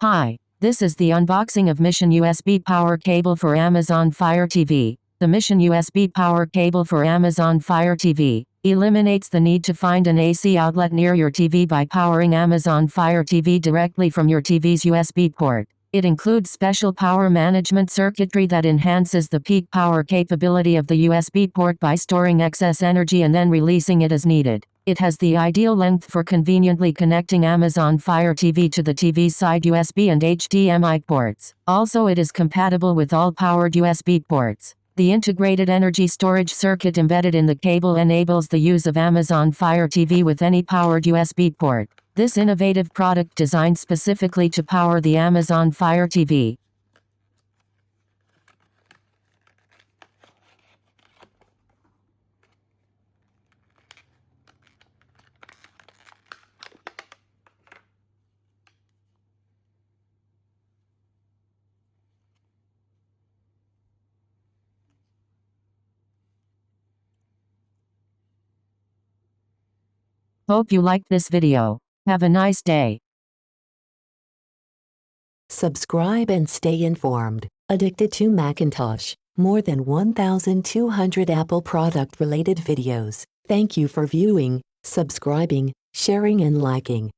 Hi, this is the unboxing of Mission USB power cable for Amazon Fire TV. The Mission USB power cable for Amazon Fire TV eliminates the need to find an AC outlet near your TV by powering Amazon Fire TV directly from your TV's USB port. It includes special power management circuitry that enhances the peak power capability of the USB port by storing excess energy and then releasing it as needed. It has the ideal length for conveniently connecting Amazon Fire TV to the TV's side USB and HDMI ports. Also, it is compatible with all powered USB ports. The integrated energy storage circuit embedded in the cable enables the use of Amazon Fire TV with any powered USB port. This innovative product designed specifically to power the Amazon Fire TV. Hope you liked this video. Have a nice day. Subscribe and stay informed. Addicted to Macintosh. More than 1,200 Apple product related videos. Thank you for viewing, subscribing, sharing and liking.